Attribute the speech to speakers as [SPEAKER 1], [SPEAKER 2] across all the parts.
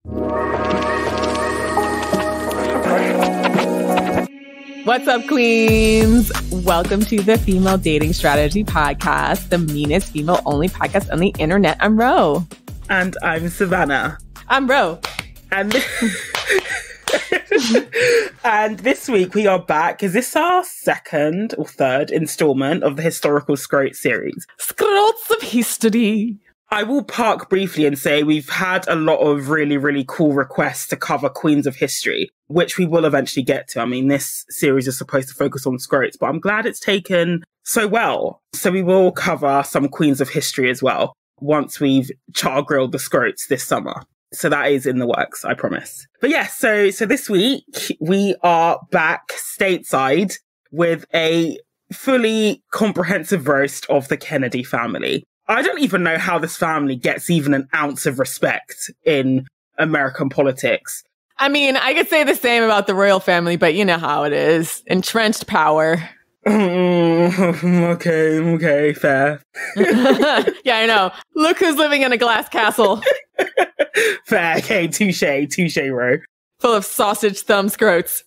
[SPEAKER 1] What's up, queens? Welcome to the Female Dating Strategy Podcast, the meanest female-only podcast on the internet. I'm Ro.
[SPEAKER 2] And I'm Savannah.
[SPEAKER 1] I'm Ro.
[SPEAKER 2] And and this week we are back. Is this our second or third installment of the historical Scrote series?
[SPEAKER 1] Scrotes of History.
[SPEAKER 2] I will park briefly and say we've had a lot of really, really cool requests to cover Queens of History, which we will eventually get to. I mean, this series is supposed to focus on Scrotes, but I'm glad it's taken so well. So we will cover some Queens of History as well once we've char-grilled the Scrotes this summer. So that is in the works, I promise. But yeah, so this week we are back stateside with a fully comprehensive roast of the Kennedy family. I don't even know how this family gets even an ounce of respect in American politics.
[SPEAKER 1] I mean, I could say the same about the royal family, but you know how it is. Entrenched power.
[SPEAKER 2] Okay, fair.
[SPEAKER 1] Yeah, I know. Look who's living in a glass castle.
[SPEAKER 2] Fair, okay, touche, Ro.
[SPEAKER 1] Full of sausage thumb scrotes.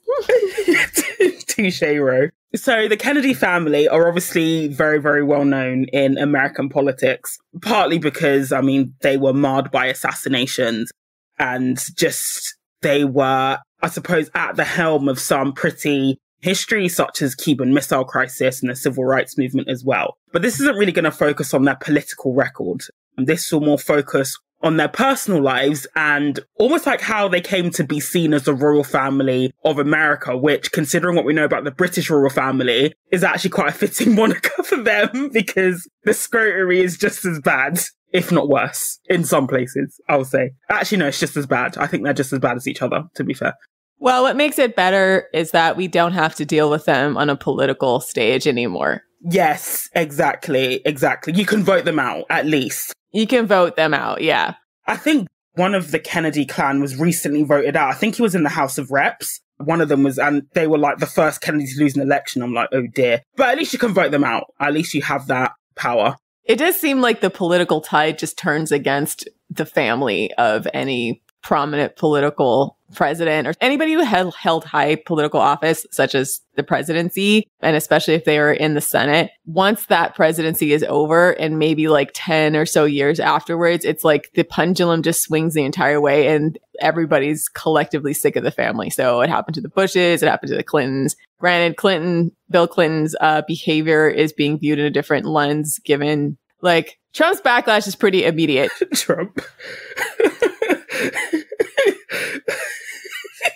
[SPEAKER 2] Touche, Ro. So the Kennedy family are obviously very, very well known in American politics, partly because, I mean, they were marred by assassinations and just they were, I suppose, at the helm of some pretty history, such as Cuban Missile Crisis and the Civil Rights Movement as well. But this isn't really going to focus on their political record. This will more focus on their personal lives and almost like how they came to be seen as the royal family of America, which, considering what we know about the British royal family, is actually quite a fitting moniker for them because the scrotery is just as bad, if not worse, in some places, I'll say. Actually, no, it's just as bad. I think they're just as bad as each other, to be fair.
[SPEAKER 1] Well, what makes it better is that we don't have to deal with them on a political stage anymore.
[SPEAKER 2] Yes, exactly. You can vote them out, at least.
[SPEAKER 1] You can vote them out, yeah.
[SPEAKER 2] I think one of the Kennedy clan was recently voted out. I think he was in the House of Reps. One of them was, and they were like the first Kennedy to lose an election. I'm like, oh dear. But at least you can vote them out. At least you have that power.
[SPEAKER 1] It does seem like the political tide just turns against the family of any prominent political president or anybody who held high political office, such as the presidency, and especially if they are in the Senate. Once that presidency is over and maybe like 10 or so years afterwards, it's like the pendulum just swings the entire way and everybody's collectively sick of the family. So it happened to the Bushes, it happened to the Clintons. Granted, Bill Clinton's behavior is being viewed in a different lens given like Trump's backlash is pretty immediate.
[SPEAKER 2] Trump.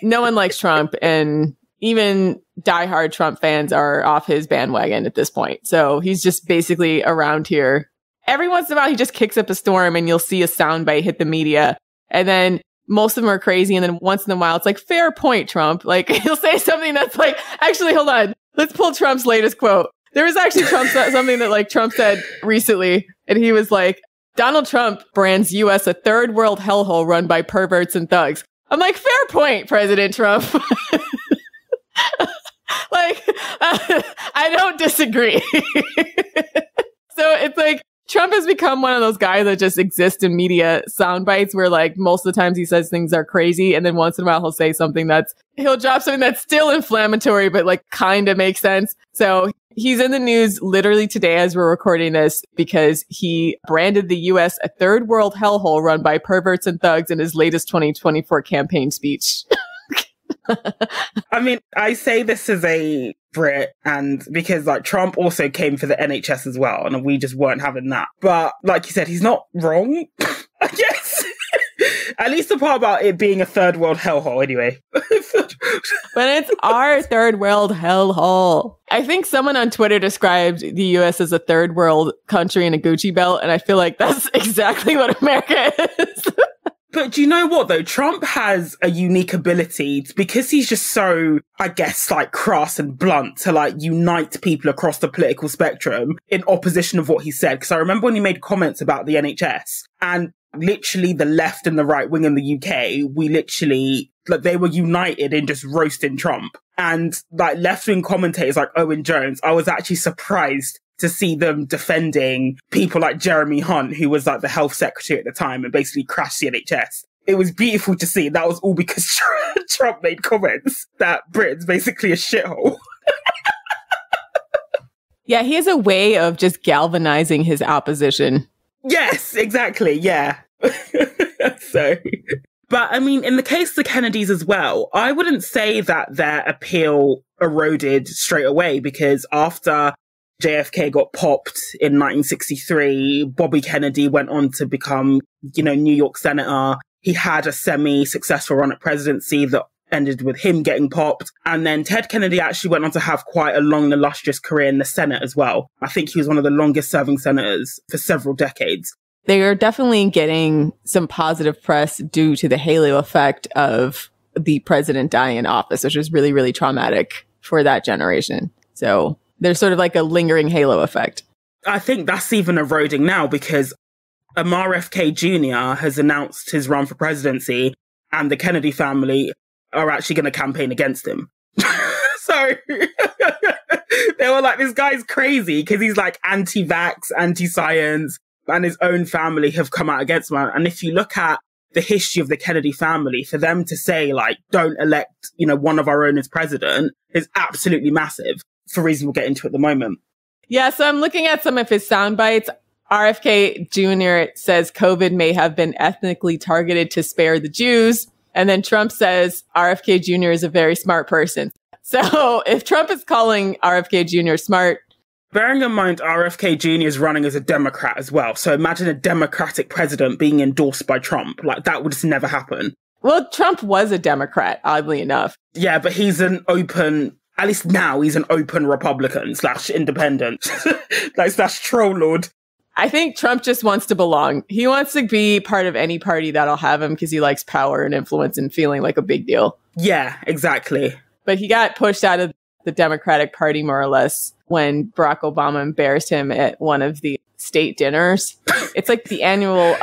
[SPEAKER 1] No one likes Trump, and even diehard Trump fans are off his bandwagon at this point. So he's just basically around here. Every once in a while, he just kicks up a storm and you'll see a soundbite hit the media. And then most of them are crazy. And then once in a while, it's like, fair point, Trump. Like he'll say something that's like, actually, hold on. Let's pull Trump's latest quote. There was actually something that like Trump said recently. And he was like, Donald Trump brands U.S. a third world hellhole run by perverts and thugs. I'm like, fair point, President Trump. I don't disagree. So it's like, Trump has become one of those guys that just exist in media sound bites where like most of the times he says things are crazy. And then once in a while he'll say he'll drop something that's still inflammatory, but like kind of makes sense. So he's in the news literally today as we're recording this because he branded the U.S. a third world hellhole run by perverts and thugs in his latest 2024 campaign speech.
[SPEAKER 2] I mean, I say this as a Brit and because like Trump also came for the NHS as well and we just weren't having that. But like you said, he's not wrong, I guess. At least the part about it being a third world hellhole anyway.
[SPEAKER 1] But it's our third world hellhole. I think someone on Twitter described the US as a third world country in a Gucci belt. And I feel like that's exactly what America is.
[SPEAKER 2] But do you know what, though? Trump has a unique ability because he's just so, I guess, like crass and blunt to like unite people across the political spectrum in opposition of what he said. Because I remember when he made comments about the NHS and literally the left and the right wing in the UK, we literally, like, they were united in just roasting Trump. And like left wing commentators like Owen Jones, I was actually surprised to see them defending people like Jeremy Hunt, who was like the health secretary at the time and basically crashed the NHS it was beautiful to see. That was all because Trump made comments that Britain's basically a shithole.
[SPEAKER 1] Yeah, he has a way of just galvanizing his opposition.
[SPEAKER 2] Yes, exactly. Yeah. So, but I mean, in the case of the Kennedys as well, I wouldn't say that their appeal eroded straight away, because after JFK got popped in 1963, Bobby Kennedy went on to become, New York senator. He had a semi-successful run at presidency that ended with him getting popped. And then Ted Kennedy actually went on to have quite a long, illustrious career in the Senate as well. I think he was one of the longest serving senators for several decades.
[SPEAKER 1] They are definitely getting some positive press due to the halo effect of the president dying in office, which was really, really traumatic for that generation. So there's sort of like a lingering halo effect.
[SPEAKER 2] I think that's even eroding now, because RFK Jr. has announced his run for presidency, and the Kennedy family are actually going to campaign against him. So they were like, this guy's crazy because he's like anti-vax, anti-science, and his own family have come out against him. And if you look at the history of the Kennedy family, for them to say, like, don't elect, one of our own as president is absolutely massive, for reasons we'll get into at the moment.
[SPEAKER 1] Yeah, so I'm looking at some of his sound bites. RFK Jr. says COVID may have been ethnically targeted to spare the Jews. And then Trump says RFK Jr. is a very smart person. So if Trump is calling RFK Jr. smart.
[SPEAKER 2] Bearing in mind, RFK Jr. is running as a Democrat as well. So imagine a Democratic president being endorsed by Trump. Like, that would just never happen.
[SPEAKER 1] Well, Trump was a Democrat, oddly enough.
[SPEAKER 2] Yeah, but he's an open, at least now, he's an open Republican / independent / troll lord.
[SPEAKER 1] I think Trump just wants to belong. He wants to be part of any party that'll have him because he likes power and influence and feeling like a big deal.
[SPEAKER 2] Yeah, exactly.
[SPEAKER 1] But he got pushed out of the Democratic Party, more or less, when Barack Obama embarrassed him at one of the state dinners. It's like the annual,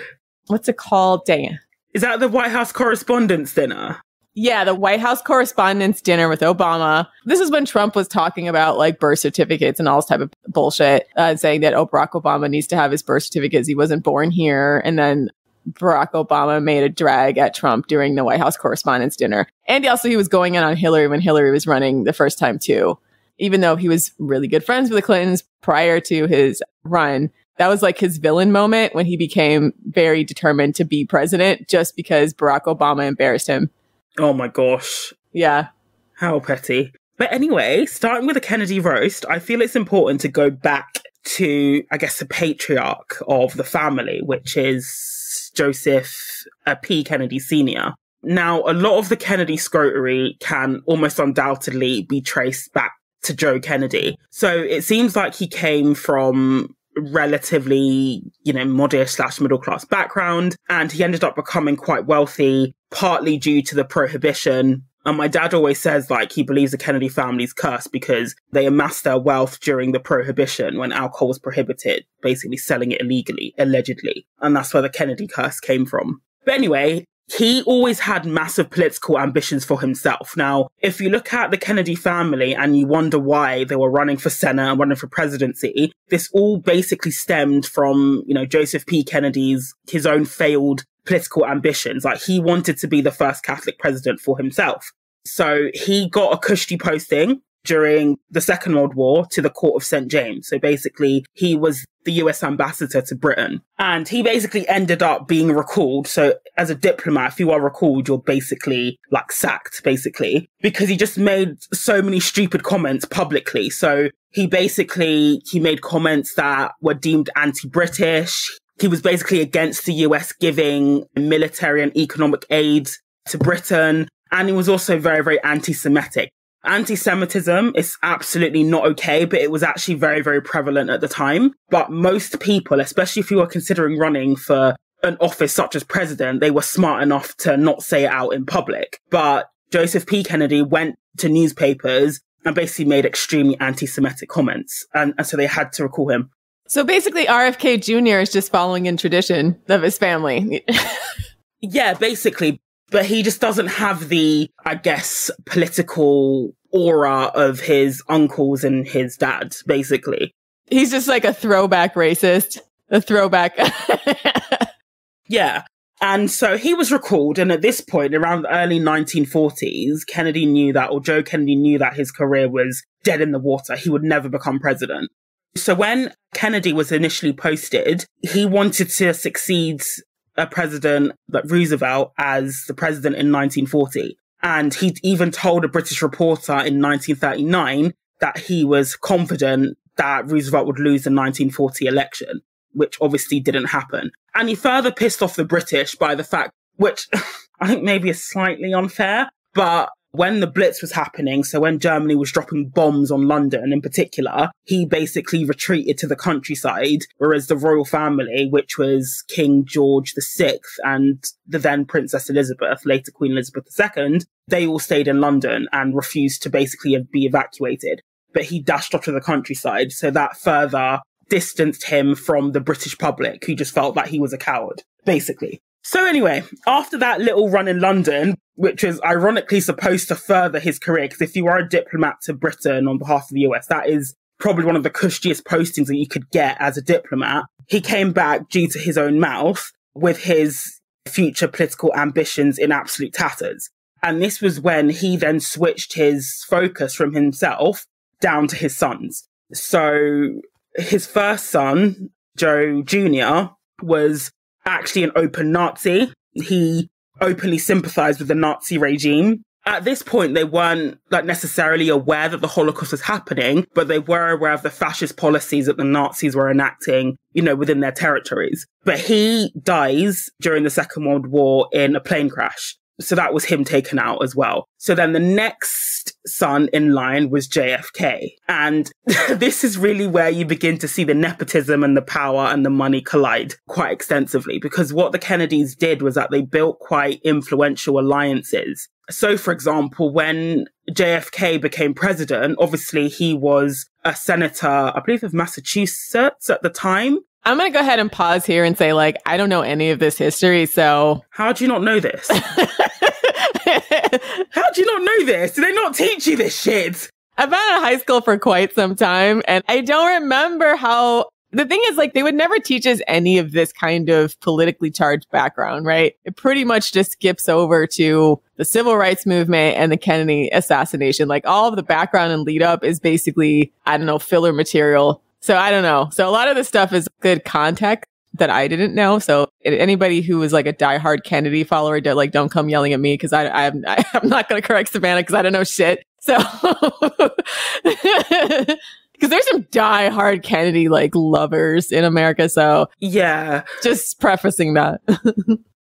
[SPEAKER 1] what's it called? Dang it.
[SPEAKER 2] Is that the White House Correspondents' Dinner?
[SPEAKER 1] Yeah, the White House Correspondents' Dinner with Obama. This is when Trump was talking about like birth certificates and all this type of bullshit, saying that, Barack Obama needs to have his birth certificates. He wasn't born here. And then Barack Obama made a drag at Trump during the White House Correspondents' Dinner. And also he was going in on Hillary when Hillary was running the first time too. Even though he was really good friends with the Clintons prior to his run. That was like his villain moment when he became very determined to be president just because Barack Obama embarrassed him.
[SPEAKER 2] Oh my gosh.
[SPEAKER 1] Yeah.
[SPEAKER 2] How petty. But anyway, starting with the Kennedy roast, I feel it's important to go back to, I guess, the patriarch of the family, which is Joseph P. Kennedy Sr. Now, a lot of the Kennedy scrotery can almost undoubtedly be traced back to Joe Kennedy. So it seems like he came from relatively, modest / middle class background, and he ended up becoming quite wealthy, partly due to the prohibition. And my dad always says, like, he believes the Kennedy family's cursed because they amassed their wealth during the prohibition when alcohol was prohibited, basically selling it illegally, allegedly. And that's where the Kennedy curse came from. But anyway, he always had massive political ambitions for himself. Now, if you look at the Kennedy family and you wonder why they were running for Senate and running for presidency, this all basically stemmed from, Joseph P. Kennedy's, his own failed political ambitions. Like, he wanted to be the first Catholic president for himself. So he got a cushy posting during the Second World War to the court of St. James. So basically, he was the US ambassador to Britain. And he basically ended up being recalled. So as a diplomat, if you are recalled, you're basically like sacked, basically, because he just made so many stupid comments publicly. So he made comments that were deemed anti-British. He was basically against the US giving military and economic aid to Britain. And he was also very, very anti-Semitic. Anti-Semitism is absolutely not okay, but it was actually very, very prevalent at the time. But most people, especially if you were considering running for an office such as president, they were smart enough to not say it out in public. But Joseph P. Kennedy went to newspapers and basically made extremely anti-Semitic comments. And so they had to recall him.
[SPEAKER 1] So basically, RFK Jr. is just following in tradition of his family.
[SPEAKER 2] Yeah, basically. But he just doesn't have the, I guess, political aura of his uncles and his dad, basically.
[SPEAKER 1] He's just like a throwback racist. A throwback.
[SPEAKER 2] Yeah. And so he was recalled. And at this point, around the early 1940s, Joe Kennedy knew that his career was dead in the water. He would never become president. So when Kennedy was initially posted, he wanted to succeed a president like Roosevelt as the president in 1940. And he even told a British reporter in 1939 that he was confident that Roosevelt would lose the 1940 election, which obviously didn't happen. And he further pissed off the British by the fact, which I think maybe is slightly unfair, but when the Blitz was happening, so when Germany was dropping bombs on London in particular, he basically retreated to the countryside, whereas the royal family, which was King George VI and the then Princess Elizabeth, later Queen Elizabeth II, they all stayed in London and refused to basically be evacuated. But he dashed off to the countryside, so that further distanced him from the British public, who just felt that he was a coward, basically. So anyway, after that little run in London, which was ironically supposed to further his career, because if you are a diplomat to Britain on behalf of the US, that is probably one of the cushiest postings that you could get as a diplomat. He came back due to his own mouth with his future political ambitions in absolute tatters. And this was when he then switched his focus from himself down to his sons. So his first son, Joe Jr., was actually an open Nazi. He openly sympathized with the Nazi regime. At this point, they weren't necessarily aware that the Holocaust was happening, but they were aware of the fascist policies that the Nazis were enacting, within their territories. But he dies during the Second World War in a plane crash. So that was him taken out as well. So then the next son in line was JFK. And this is really where you begin to see the nepotism and the power and the money collide quite extensively, because what the Kennedys did was that they built quite influential alliances. So, for example, when JFK became president, obviously he was a senator, I believe, of Massachusetts at the time.
[SPEAKER 1] I'm going to go ahead and pause here and say, I don't know any of this history, so...
[SPEAKER 2] How do you not know this? How do you not know this? Did they not teach you this shit?
[SPEAKER 1] I've been in high school for quite some time, and I don't remember how... The thing is, they would never teach us any of this kind of politically charged background, right? It pretty much just skips over to the civil rights movement and the Kennedy assassination. All of the background and lead up is basically, filler material. So I don't know. So a lot of this stuff is good context that I didn't know. So anybody who was a diehard Kennedy follower, don't come yelling at me, because I'm not going to correct Savannah because I don't know shit. So because there's some diehard Kennedy lovers in America. So
[SPEAKER 2] yeah,
[SPEAKER 1] just prefacing that.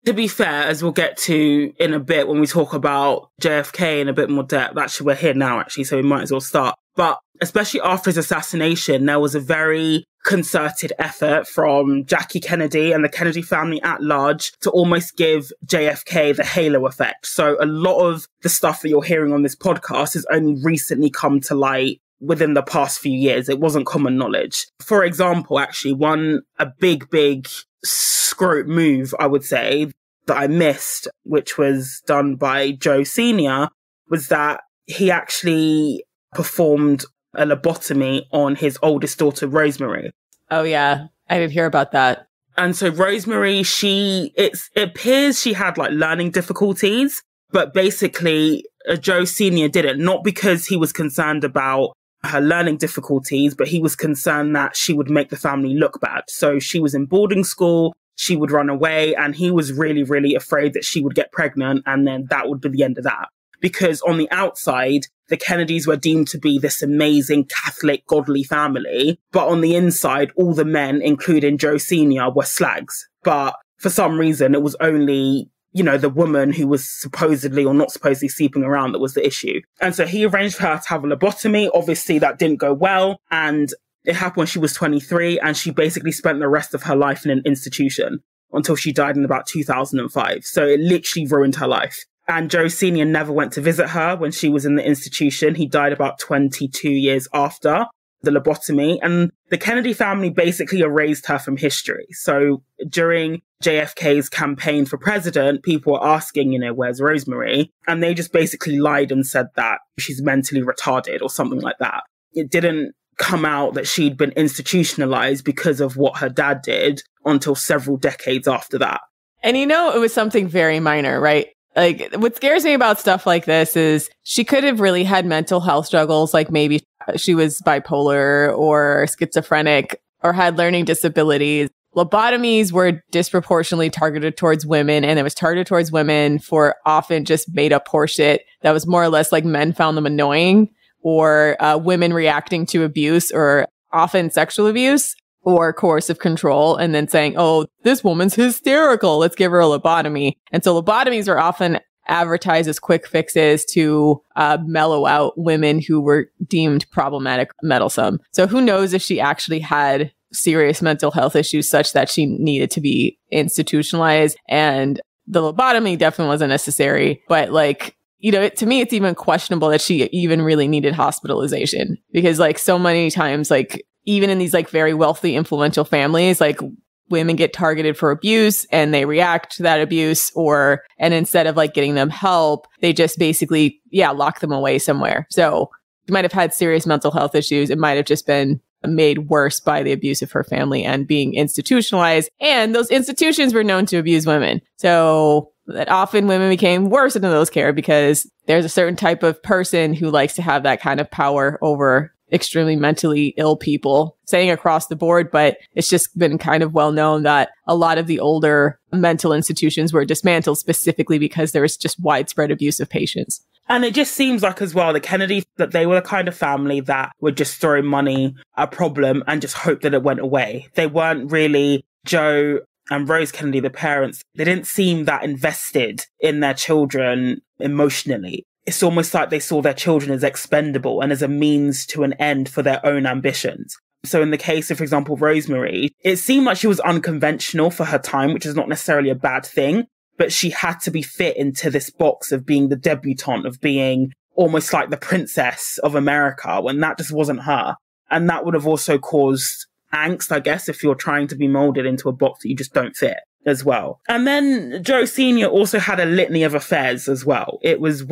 [SPEAKER 2] To be fair, as we'll get to in a bit when we talk about JFK in a bit more depth, actually we're here now so we might as well start. But especially after his assassination, there was a very concerted effort from Jackie Kennedy and the Kennedy family at large to almost give JFK the halo effect. So a lot of the stuff that you're hearing on this podcast has only recently come to light within the past few years. It wasn't common knowledge. For example, actually, a big scrote move, I would say, that I missed, which was done by Joe Sr., was that he actually performed a lobotomy on his oldest daughter, Rosemary.
[SPEAKER 1] Oh, yeah. I did hear about that.
[SPEAKER 2] And so Rosemary, it appears she had learning difficulties, but basically Joe Sr. did it not because he was concerned about her learning difficulties, but he was concerned that she would make the family look bad. So she was in boarding school, she would run away, and he was really, really afraid that she would get pregnant, and then that would be the end of that. Because on the outside, the Kennedys were deemed to be this amazing Catholic, godly family, but on the inside, all the men, including Joe Sr., were slags. But for some reason, it was only the woman who was supposedly or not supposedly sleeping around that was the issue. And so he arranged for her to have a lobotomy. Obviously, that didn't go well. And it happened when she was 23, and she basically spent the rest of her life in an institution until she died in about 2005. So it literally ruined her life. And Joe Sr. never went to visit her when she was in the institution. He died about 22 years after the lobotomy. And the Kennedy family basically erased her from history. So during JFK's campaign for president, people were asking, where's Rosemary? And they just basically lied and said that she's mentally retarded or something like that. It didn't come out that she'd been institutionalized because of what her dad did until several decades after that.
[SPEAKER 1] And it was something very minor, right? Like, what scares me about stuff like this is she could have really had mental health struggles, like maybe she was bipolar or schizophrenic or had learning disabilities. Lobotomies were disproportionately targeted towards women, and it was targeted towards women for often just made up horseshit that was more or less like men found them annoying, or women reacting to abuse, or often sexual abuse or coercive control, and then saying, oh, this woman's hysterical, let's give her a lobotomy. And so lobotomies are often advertised as quick fixes to mellow out women who were deemed problematic, meddlesome. So who knows if she actually had serious mental health issues such that she needed to be institutionalized. And the lobotomy definitely wasn't necessary. But to me, it's even questionable that she even really needed hospitalization, because so many times, even in these very wealthy, influential families, women get targeted for abuse and they react to that abuse, and instead of getting them help, they just basically, lock them away somewhere. So she might have had serious mental health issues. It might have just been made worse by the abuse of her family and being institutionalized. And those institutions were known to abuse women. So that often women became worse in those care because there's a certain type of person who likes to have that kind of power over extremely mentally ill people, saying across the board, but it's just been kind of well known that a lot of the older mental institutions were dismantled specifically because there was just widespread abuse of patients.
[SPEAKER 2] And it just seems like as well, the Kennedys, that they were the kind of family that would just throw money at a problem and just hope that it went away. They weren't really, Joe and Rose Kennedy, the parents, they didn't seem that invested in their children emotionally. It's almost like they saw their children as expendable and as a means to an end for their own ambitions. So in the case of, for example, Rosemary, it seemed like she was unconventional for her time, which is not necessarily a bad thing, but she had to be fit into this box of being the debutante, of being almost like the princess of America, when that just wasn't her. And that would have also caused angst, I guess, if you're trying to be molded into a box that you just don't fit as well. And then Joe Sr. also had a litany of affairs as well. It was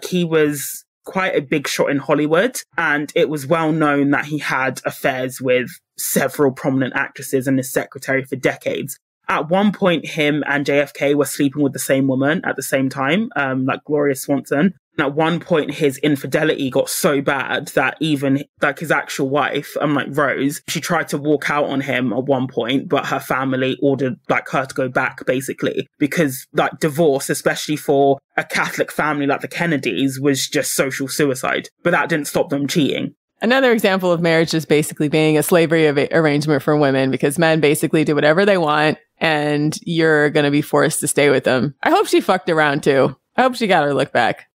[SPEAKER 2] he was quite a big shot in Hollywood, and it was well known that he had affairs with several prominent actresses and his secretary for decades. At one point, him and JFK were sleeping with the same woman at the same time, like Gloria Swanson. And at one point, his infidelity got so bad that even his actual wife, Rose, she tried to walk out on him at one point, but her family ordered her to go back, basically, because divorce, especially for a Catholic family like the Kennedys, was just social suicide. But that didn't stop them cheating.
[SPEAKER 1] Another example of marriage just basically being a slavery arrangement for women, because men basically do whatever they want and you're going to be forced to stay with them. I hope she fucked around too. I hope she got her look back.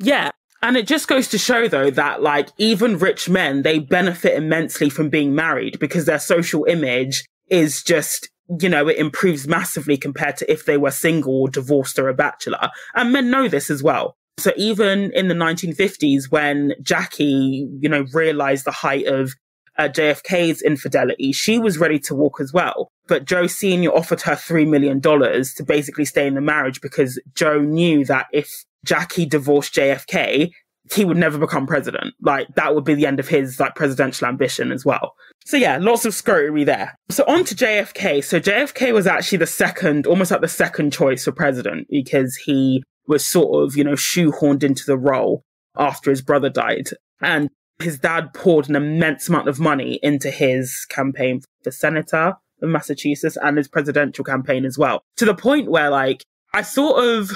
[SPEAKER 2] Yeah. And it just goes to show, though, that even rich men, they benefit immensely from being married because their social image is just, it improves massively compared to if they were single or divorced or a bachelor. And men know this as well. So even in the 1950s, when Jackie, realized the height of JFK's infidelity, she was ready to walk as well. But Joe Sr. offered her $3 million to basically stay in the marriage because Joe knew that if Jackie divorced JFK, he would never become president. That would be the end of his presidential ambition as well. So yeah, lots of scrotery there. So on to JFK. So JFK was actually almost the second choice for president, because he was sort of, shoehorned into the role after his brother died. And his dad poured an immense amount of money into his campaign for senator of Massachusetts and his presidential campaign as well. To the point where, I sort of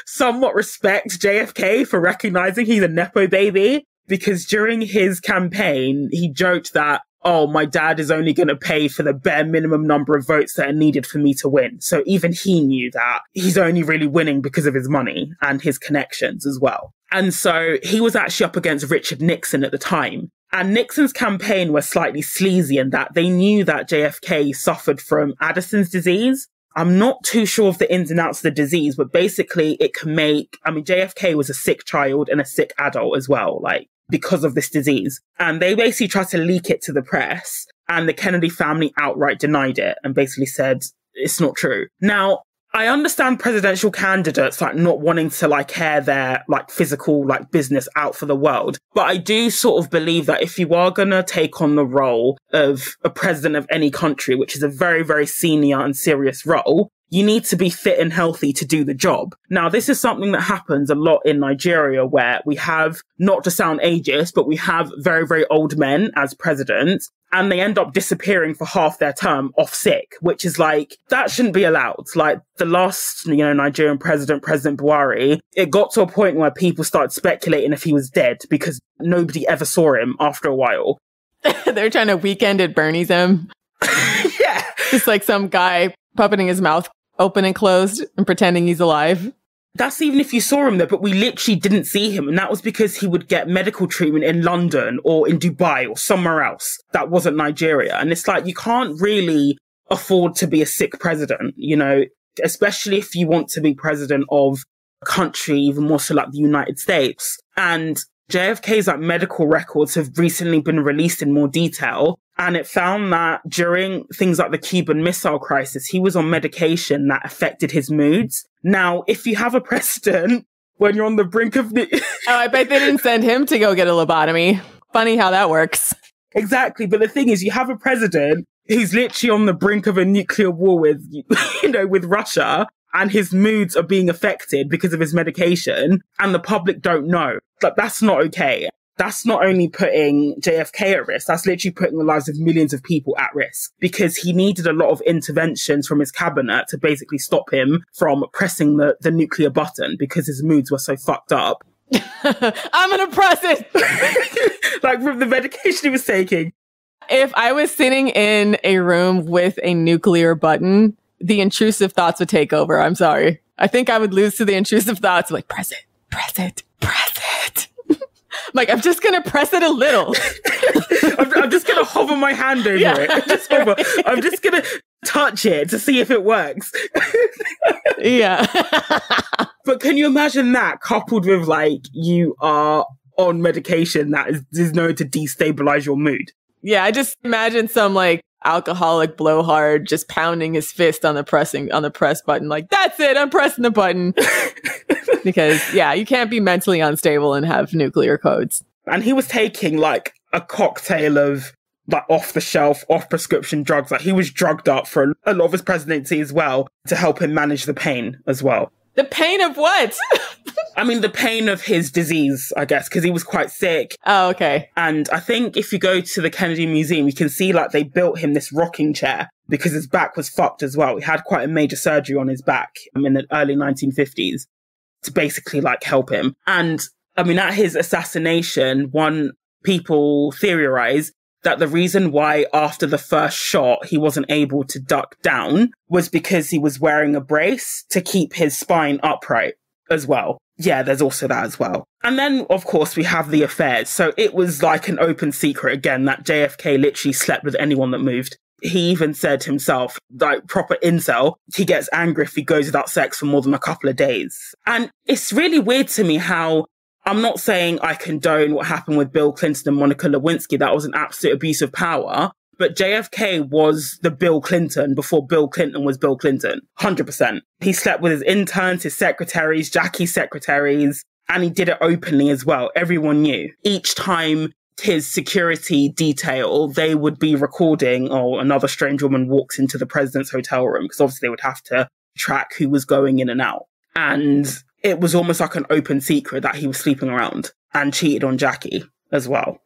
[SPEAKER 2] somewhat respect JFK for recognizing he's a Nepo baby, because during his campaign, he joked that, oh, my dad is only going to pay for the bare minimum number of votes that are needed for me to win. So even he knew that he's only really winning because of his money and his connections as well. And so he was actually up against Richard Nixon at the time. And Nixon's campaign was slightly sleazy in that they knew that JFK suffered from Addison's disease. I'm not too sure of the ins and outs of the disease, but basically it can JFK was a sick child and a sick adult as well, because of this disease. And they basically tried to leak it to the press, and the Kennedy family outright denied it and basically said it's not true. Now, I understand presidential candidates not wanting to air their physical business out for the world, but I do sort of believe that if you are going to take on the role of a president of any country, which is a very, very senior and serious role, you need to be fit and healthy to do the job. Now, this is something that happens a lot in Nigeria, where we have, not to sound ageist, but we have very, very old men as presidents, and they end up disappearing for half their term off sick, which is like, that shouldn't be allowed. Like the last, Nigerian president, President Buhari, it got to a point where people started speculating if he was dead because nobody ever saw him after a while.
[SPEAKER 1] They're trying to weekend at Bernie's him.
[SPEAKER 2] Yeah.
[SPEAKER 1] Just like some guy puppeting his mouth open and closed and pretending he's alive.
[SPEAKER 2] That's even if you saw him there, but we literally didn't see him. And that was because he would get medical treatment in London or in Dubai or somewhere else that wasn't Nigeria. And it's like, you can't really afford to be a sick president, especially if you want to be president of a country, even more so like the United States. And JFK's medical records have recently been released in more detail. And it found that during things like the Cuban Missile Crisis, he was on medication that affected his moods. Now, if you have a president when you're on the brink of... Oh,
[SPEAKER 1] I bet they didn't send him to go get a lobotomy. Funny how that works.
[SPEAKER 2] Exactly. But the thing is, you have a president who's literally on the brink of a nuclear war with, with Russia, and his moods are being affected because of his medication, and the public don't know. Like, that's not okay. That's not only putting JFK at risk, that's literally putting the lives of millions of people at risk, because he needed a lot of interventions from his cabinet to basically stop him from pressing the nuclear button because his moods were so fucked up.
[SPEAKER 1] I'm going to press it!
[SPEAKER 2] Like from the medication he was taking.
[SPEAKER 1] If I was sitting in a room with a nuclear button, the intrusive thoughts would take over. I'm sorry. I think I would lose to the intrusive thoughts. Like, press it, press it, press it. Like, I'm just going to press it a little.
[SPEAKER 2] I'm just going to hover my hand over it. I'm just going to touch it to see if it works.
[SPEAKER 1] Yeah.
[SPEAKER 2] But can you imagine that coupled with you are on medication that is known to destabilize your mood?
[SPEAKER 1] Yeah, I just imagine some alcoholic blowhard just pounding his fist on the press button. Like, that's it, I'm pressing the button. Because you can't be mentally unstable and have nuclear codes.
[SPEAKER 2] And he was taking a cocktail of off the shelf, off prescription drugs. He was drugged up for a lot of his presidency as well to help him manage the pain as well.
[SPEAKER 1] The pain of what?
[SPEAKER 2] I mean, the pain of his disease, I guess, because he was quite sick.
[SPEAKER 1] Oh, okay.
[SPEAKER 2] And I think if you go to the Kennedy Museum, you can see they built him this rocking chair because his back was fucked as well. He had quite a major surgery on his back in the early 1950s to basically help him. And I mean, at his assassination, people theorize that the reason why after the first shot he wasn't able to duck down was because he was wearing a brace to keep his spine upright as well. Yeah, there's also that as well. And then, of course, we have the affairs. So it was an open secret again that JFK literally slept with anyone that moved. He even said himself, proper incel, he gets angry if he goes without sex for more than a couple of days. And it's really weird to me how, I'm not saying I condone what happened with Bill Clinton and Monica Lewinsky. That was an absolute abuse of power. But JFK was the Bill Clinton before Bill Clinton was Bill Clinton. 100%. He slept with his interns, his secretaries, Jackie's secretaries, and he did it openly as well. Everyone knew. Each time his security detail, they would be recording, another strange woman walks into the president's hotel room, because obviously they would have to track who was going in and out. And it was almost like an open secret that he was sleeping around and cheated on Jackie as well.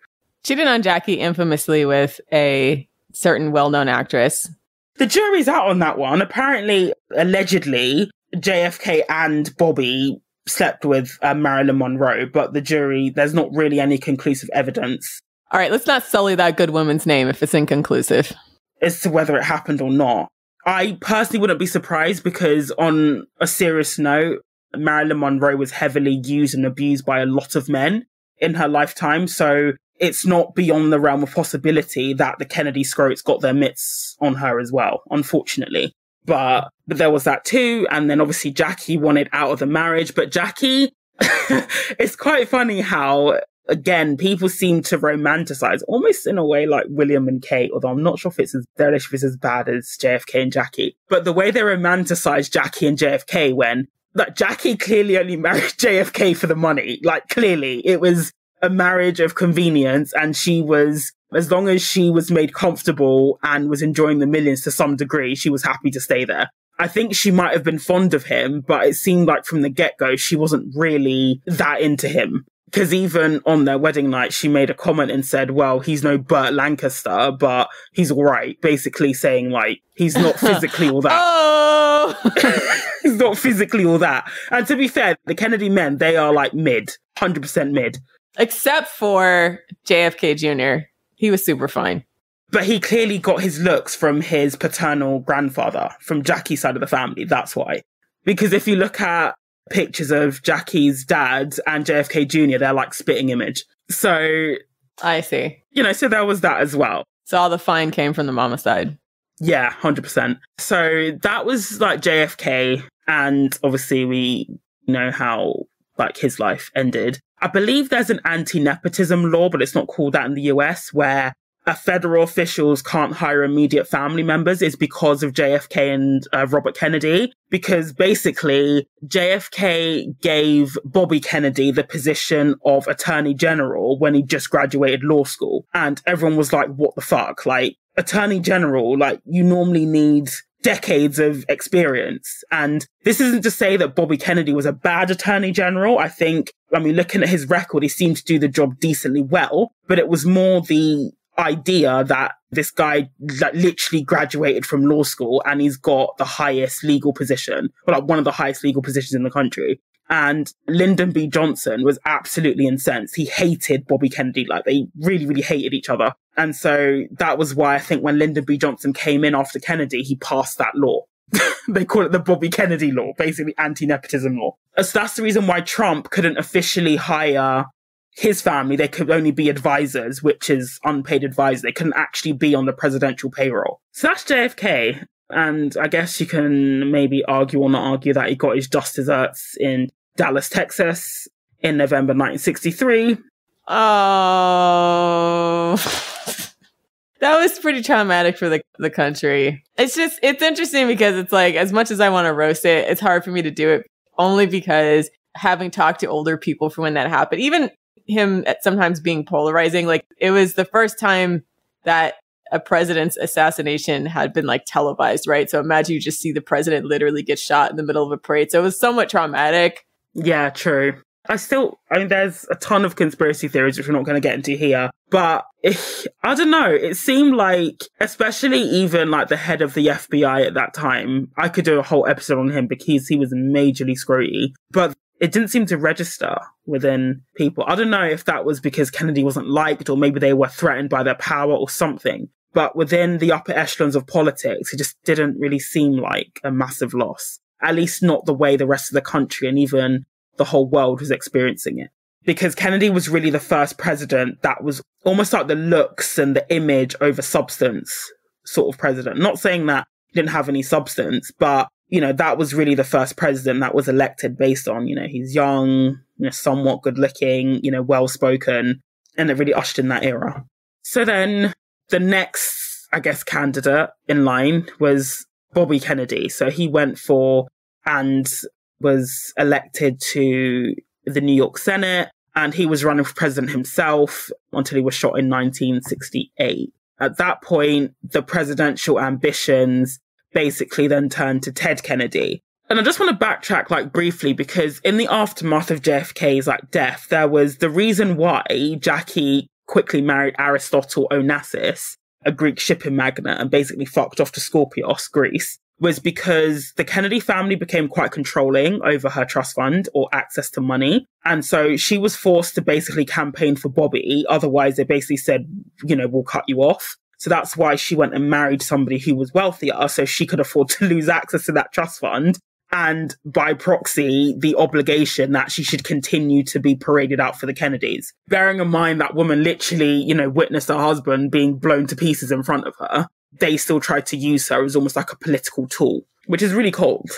[SPEAKER 1] Cheated on Jackie infamously with a certain well-known actress.
[SPEAKER 2] The jury's out on that one. Apparently, allegedly, JFK and Bobby slept with Marilyn Monroe, but the jury, there's not really any conclusive evidence.
[SPEAKER 1] All right, let's not sully that good woman's name if it's inconclusive.
[SPEAKER 2] As to whether it happened or not. I personally wouldn't be surprised because, on a serious note, Marilyn Monroe was heavily used and abused by a lot of men in her lifetime, so it's not beyond the realm of possibility that the Kennedy Scrotes got their mitts on her as well, unfortunately. But there was that too, and then obviously Jackie wanted out of the marriage, but Jackie, it's quite funny how, again, people seem to romanticize, almost in a way like William and Kate, although I'm not sure if their relationship is as bad as JFK and Jackie, but the way they romanticize Jackie and JFK when Jackie clearly only married JFK for the money. Clearly, it was a marriage of convenience, and she was, as long as she was made comfortable and was enjoying the millions to some degree, she was happy to stay there. I think she might have been fond of him, but it seemed like from the get-go, she wasn't really that into him. Because even on their wedding night, she made a comment and said, well, he's no Burt Lancaster, but he's all right. Basically saying, like, he's not physically all that.
[SPEAKER 1] Oh!
[SPEAKER 2] He's not physically all that. And to be fair, the Kennedy men, they are like mid, 100% mid.
[SPEAKER 1] Except for JFK Jr. He was super fine.
[SPEAKER 2] But he clearly got his looks from his paternal grandfather, from Jackie's side of the family. That's why. Because if you look at pictures of Jackie's dad and JFK Jr., they're like spitting image. So
[SPEAKER 1] I see.
[SPEAKER 2] You know, so there was that as well.
[SPEAKER 1] So all the fine came from the mama side.
[SPEAKER 2] Yeah, 100%. So that was like JFK. And obviously we know how like his life ended. I believe there's an anti-nepotism law, but it's not called that in the US, where federal officials can't hire immediate family members is because of JFK and Robert Kennedy. Because basically JFK gave Bobby Kennedy the position of Attorney General when he just graduated law school. And everyone was like, what the fuck? Like, Attorney General, like, you normally need decades of experience. And this isn't to say that Bobby Kennedy was a bad Attorney General. I think, I mean, looking at his record, he seemed to do the job decently well, but it was more the idea that this guy like literally graduated from law school and he's got the highest legal position, or like one of the highest legal positions in the country. And Lyndon B. Johnson was absolutely incensed. He hated Bobby Kennedy. Like, they really, really hated each other. And so that was why I think when Lyndon B. Johnson came in after Kennedy, he passed that law. They call it the Bobby Kennedy law, basically anti-nepotism law. So that's the reason why Trump couldn't officially hire his family. They could only be advisors, which is unpaid advisors. They couldn't actually be on the presidential payroll. So that's JFK. And I guess you can maybe argue or not argue that he got his just desserts in Dallas, Texas in November 1963.
[SPEAKER 1] Oh, that was pretty traumatic for the country. It's interesting because it's like, as much as I want to roast it, it's hard for me to do it only because having talked to older people for when that happened, even him at sometimes being polarizing, like it was the first time that a president's assassination had been like televised, right? So imagine you just see the president literally get shot in the middle of a parade. So it was somewhat traumatic.
[SPEAKER 2] Yeah, true. I mean, there's a ton of conspiracy theories, which we're not going to get into here. But I don't know. It seemed like, especially even like the head of the FBI at that time, I could do a whole episode on him because he was majorly scroty. But it didn't seem to register within people. I don't know if that was because Kennedy wasn't liked or maybe they were threatened by their power or something. But within the upper echelons of politics, it just didn't really seem like a massive loss. At least not the way the rest of the country and even the whole world was experiencing it. Because Kennedy was really the first president that was almost like the looks and the image over substance sort of president. Not saying that he didn't have any substance, but, you know, that was really the first president that was elected based on, you know, he's young, you know, somewhat good looking, you know, well spoken, and it really ushered in that era. So then the next, I guess, candidate in line was Bobby Kennedy. So he went for and was elected to the New York Senate, and he was running for president himself until he was shot in 1968. At that point, the presidential ambitions basically then turned to Ted Kennedy. And I just want to backtrack like briefly, because in the aftermath of JFK's like death, there was the reason why Jackie quickly married Aristotle Onassis, a Greek shipping magnate, and basically fucked off to Scorpios, Greece, was because the Kennedy family became quite controlling over her trust fund or access to money. And so she was forced to basically campaign for Bobby. Otherwise, they basically said, you know, we'll cut you off. So that's why she went and married somebody who was wealthier, so she could afford to lose access to that trust fund. And by proxy, the obligation that she should continue to be paraded out for the Kennedys. Bearing in mind that woman literally, you know, witnessed her husband being blown to pieces in front of her, they still tried to use her as almost like a political tool, which is really cold.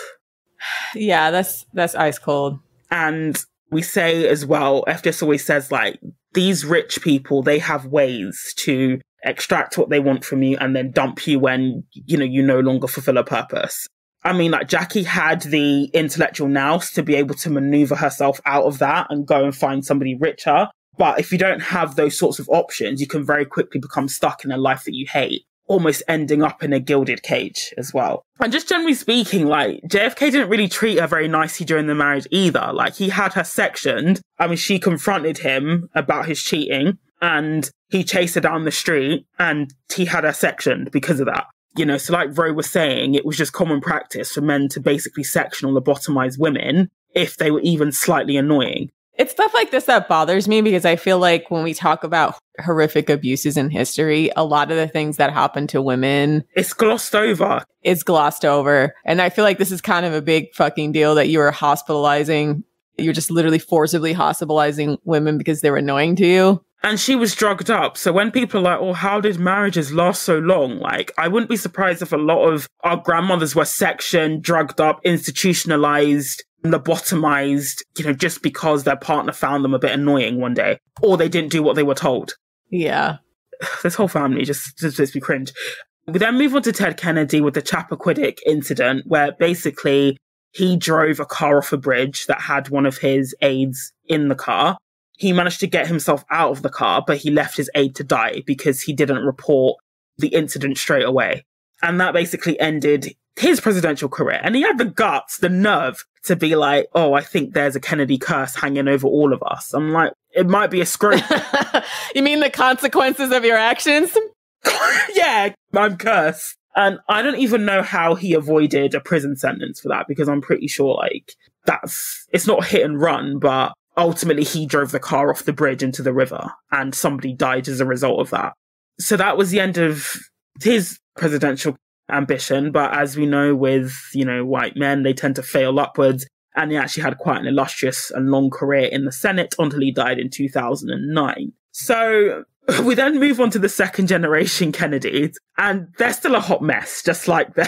[SPEAKER 1] Yeah, that's ice cold.
[SPEAKER 2] And we say as well, FDS always says, like, these rich people, they have ways to extract what they want from you and then dump you when, you know, you no longer fulfill a purpose. I mean, like, Jackie had the intellectual nous to be able to maneuver herself out of that and go and find somebody richer. But if you don't have those sorts of options, you can very quickly become stuck in a life that you hate. almost ending up in a gilded cage as well. And just generally speaking, like, JFK didn't really treat her very nicely during the marriage either. Like, he had her sectioned. I mean, she confronted him about his cheating, and he chased her down the street, and he had her sectioned because of that. You know, so like Ro was saying, it was just common practice for men to basically section or lobotomize women if they were even slightly annoying.
[SPEAKER 1] It's stuff like this that bothers me because I feel like when we talk about horrific abuses in history, a lot of the things that happen to women,
[SPEAKER 2] it's glossed over.
[SPEAKER 1] It's glossed over. And I feel like this is kind of a big fucking deal that you are hospitalizing. You're just literally forcibly hospitalizing women because they're annoying to you.
[SPEAKER 2] And she was drugged up. So when people are like, oh, how did marriages last so long? Like, I wouldn't be surprised if a lot of our grandmothers were sectioned, drugged up, institutionalized, lobotomized, you know, just because their partner found them a bit annoying one day, or they didn't do what they were told.
[SPEAKER 1] Yeah.
[SPEAKER 2] This whole family just makes me cringe. We then move on to Ted Kennedy with the Chappaquiddick incident, where basically he drove a car off a bridge that had one of his aides in the car. He managed to get himself out of the car, but he left his aide to die because he didn't report the incident straight away. And that basically ended his presidential career. And he had the guts, the nerve to be like, oh, I think there's a Kennedy curse hanging over all of us. I'm like, it might be a scrote.
[SPEAKER 1] You mean the consequences of your actions?
[SPEAKER 2] Yeah, I'm cursed. And I don't even know how he avoided a prison sentence for that, because I'm pretty sure, like, it's not hit and run, but ultimately he drove the car off the bridge into the river and somebody died as a result of that. So that was the end of his presidential ambition. But as we know with, you know, white men, they tend to fail upwards. And he actually had quite an illustrious and long career in the Senate until he died in 2009. So we then move on to the second generation Kennedys, and they're still a hot mess, just like their,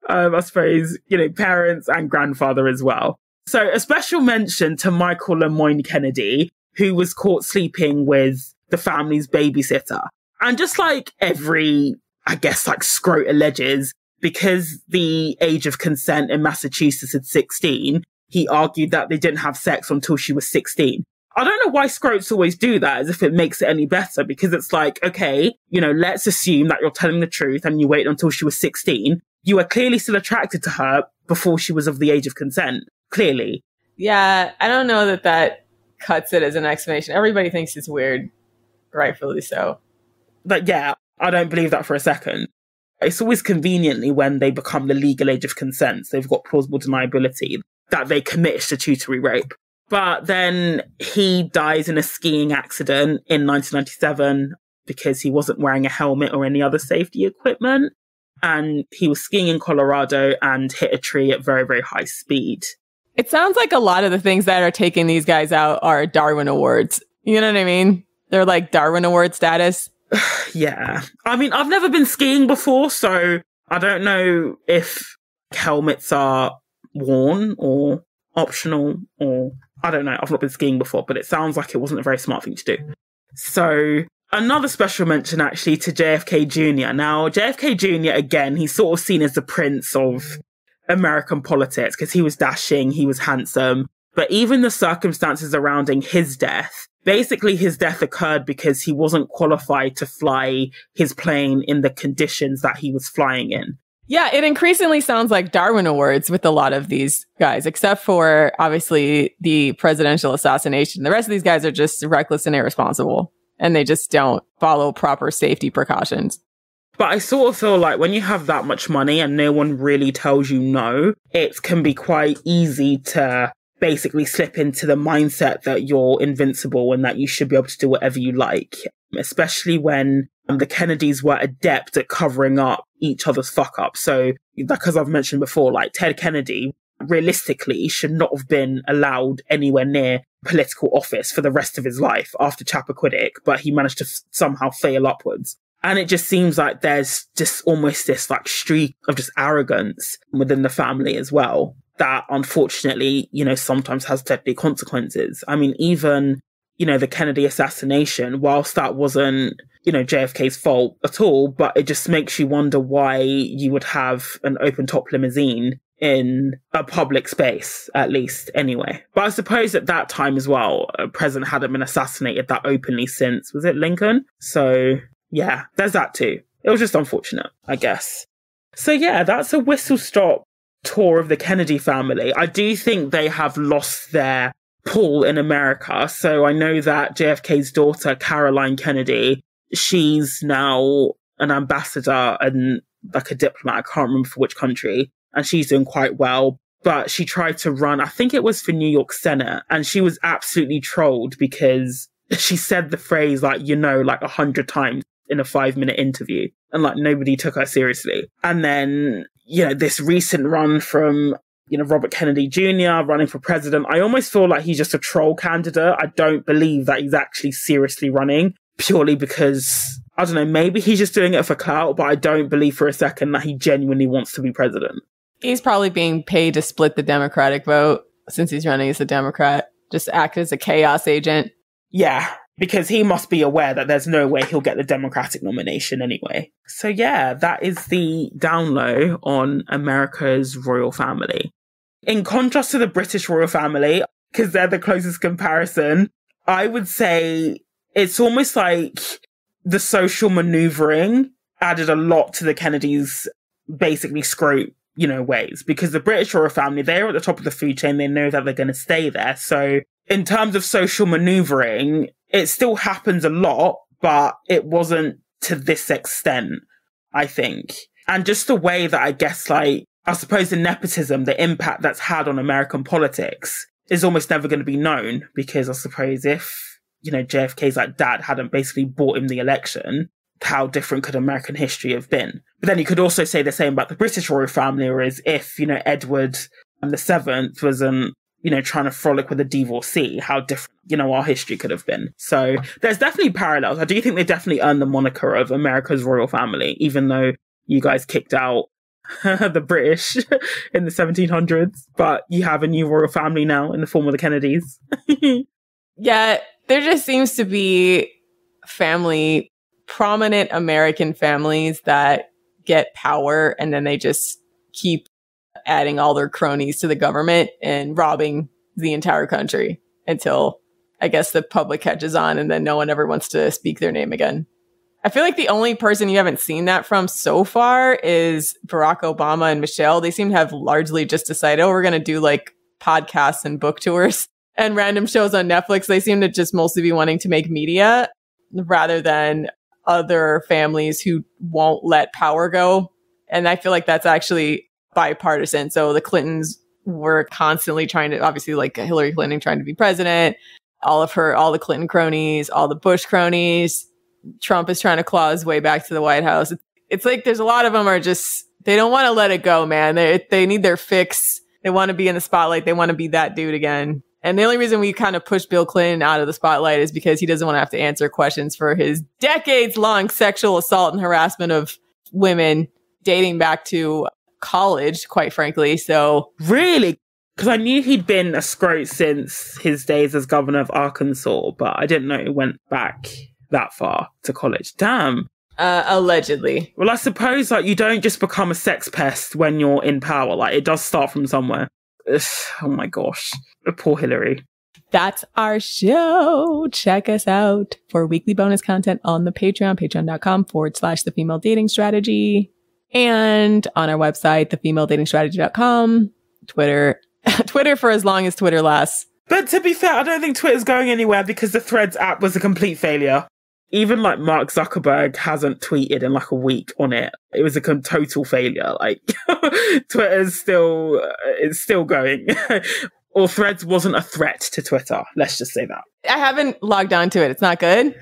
[SPEAKER 2] I suppose, you know, parents and grandfather as well. So a special mention to Michael Lemoyne Kennedy, who was caught sleeping with the family's babysitter. And just like every, I guess, like scrote alleges, because the age of consent in Massachusetts is 16, he argued that they didn't have sex until she was 16. I don't know why scrotes always do that, as if it makes it any better, because it's like, okay, you know, let's assume that you're telling the truth and you wait until she was 16. You were clearly still attracted to her before she was of the age of consent. Clearly.
[SPEAKER 1] Yeah, I don't know that cuts it as an explanation. Everybody thinks it's weird, rightfully so.
[SPEAKER 2] But yeah, I don't believe that for a second. It's always conveniently when they become the legal age of consent, so they've got plausible deniability, that they commit statutory rape. But then he dies in a skiing accident in 1997 because he wasn't wearing a helmet or any other safety equipment. And he was skiing in Colorado and hit a tree at very, very high speed.
[SPEAKER 1] It sounds like a lot of the things that are taking these guys out are Darwin Awards. You know what I mean? They're like Darwin Award status.
[SPEAKER 2] Yeah. I mean, I've never been skiing before, so I don't know if helmets are worn or optional, or I don't know. I've not been skiing before, but it sounds like it wasn't a very smart thing to do. So another special mention actually to JFK Jr. Now, JFK Jr., again, he's sort of seen as the prince of American politics because he was dashing, he was handsome, but even the circumstances surrounding his death, basically his death occurred because he wasn't qualified to fly his plane in the conditions that he was flying in.
[SPEAKER 1] Yeah, it increasingly sounds like Darwin Awards with a lot of these guys, except for obviously the presidential assassination. The rest of these guys are just reckless and irresponsible, and they just don't follow proper safety precautions.
[SPEAKER 2] But I sort of feel like when you have that much money and no one really tells you no, it can be quite easy to basically slip into the mindset that you're invincible and that you should be able to do whatever you like, especially when the Kennedys were adept at covering up each other's fuck up. So, like as I've mentioned before, like Ted Kennedy realistically should not have been allowed anywhere near political office for the rest of his life after Chappaquiddick, but he managed to somehow fail upwards. And it just seems like there's just almost this like streak of just arrogance within the family as well that unfortunately, you know, sometimes has deadly consequences. I mean, even, you know, the Kennedy assassination, whilst that wasn't, you know, JFK's fault at all, but it just makes you wonder why you would have an open top limousine in a public space, at least anyway. But I suppose at that time as well, a president hadn't been assassinated that openly since, was it Lincoln? So yeah, there's that too. it was just unfortunate, I guess. So yeah, that's a whistle-stop tour of the Kennedy family. I do think they have lost their pull in America. So I know that JFK's daughter, Caroline Kennedy, she's now an ambassador and like a diplomat. I can't remember for which country. And she's doing quite well. But she tried to run, I think it was for New York Senate. And she was absolutely trolled because she said the phrase like 100 times in a 5-minute interview. And like nobody took her seriously. And then, this recent run from, Robert Kennedy Jr. running for president, I almost feel like he's just a troll candidate. I don't believe that he's actually seriously running purely because, I don't know, maybe he's just doing it for clout, but I don't believe for a second that he genuinely wants to be president.
[SPEAKER 1] He's probably being paid to split the Democratic vote since he's running as a Democrat, just act as a chaos agent.
[SPEAKER 2] Yeah, because he must be aware that there's no way he'll get the Democratic nomination anyway. So yeah, that is the down low on America's royal family. In contrast to the British royal family, because they're the closest comparison, I would say it's almost like the social maneuvering added a lot to the Kennedys' basically scrote, ways. Because the British royal family, they're at the top of the food chain. They know that they're going to stay there. So in terms of social maneuvering, it still happens a lot, but it wasn't to this extent, I think. And just the way that I suppose the nepotism, the impact that's had on American politics is almost never going to be known because I suppose if, JFK's dad hadn't basically bought him the election, how different could American history have been? But then you could also say the same about the British royal family, whereas if, Edward VII wasn't, trying to frolic with a divorcee, how different, our history could have been. So there's definitely parallels. I do think they definitely earned the moniker of America's royal family, even though you guys kicked out the British in the 1700s, but you have a new royal family now in the form of the Kennedys.
[SPEAKER 1] Yeah, there just seems to be prominent American families that get power and then they just keep adding all their cronies to the government and robbing the entire country until I guess the public catches on and then no one ever wants to speak their name again. I feel like the only person you haven't seen that from so far is Barack Obama and Michelle. They seem to have largely just decided, we're going to do like podcasts and book tours and random shows on Netflix. They seem to just mostly be wanting to make media rather than other families who won't let power go. And I feel like that's actually bipartisan. So the Clintons were constantly trying to, obviously like Hillary Clinton trying to be president, all the Clinton cronies, all the Bush cronies. Trump is trying to claw his way back to the White House. It's like there's a lot of them are just, they don't want to let it go, man. They need their fix. They want to be in the spotlight. They want to be that dude again. And the only reason we kind of push Bill Clinton out of the spotlight is because he doesn't want to have to answer questions for his decades-long sexual assault and harassment of women dating back to college, quite frankly. So
[SPEAKER 2] really? Because I knew he'd been a scrote since his days as governor of Arkansas, but I didn't know it went back that far to college. Damn.
[SPEAKER 1] Allegedly.
[SPEAKER 2] Well, I suppose you don't just become a sex pest when you're in power. It does start from somewhere. Ugh, oh my gosh. Poor Hillary.
[SPEAKER 1] That's our show. Check us out for weekly bonus content on the Patreon, patreon.com/the female dating strategy. And on our website, thefemaledatingstrategy.com. Twitter for as long as Twitter lasts.
[SPEAKER 2] But to be fair, I don't think Twitter's going anywhere because the Threads app was a complete failure. Even Mark Zuckerberg hasn't tweeted in a week on it. It was a total failure. Twitter's still going. Or Threads wasn't a threat to Twitter. Let's just say that.
[SPEAKER 1] I haven't logged on to it. It's not good.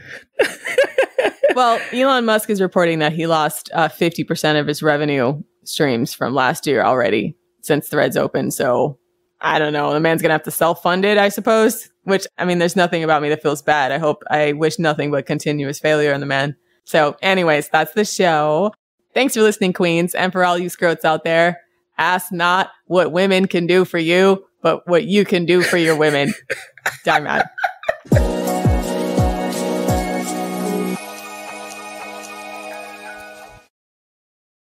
[SPEAKER 1] Well, Elon Musk is reporting that he lost 50% of his revenue streams from last year already since Threads opened. So I don't know. The man's going to have to self-fund it, I suppose. Which, there's nothing about me that feels bad. I wish nothing but continuous failure on the man. So anyways, that's the show. Thanks for listening, queens. And for all you scrotes out there, ask not what women can do for you, but what you can do for your women. Die mad.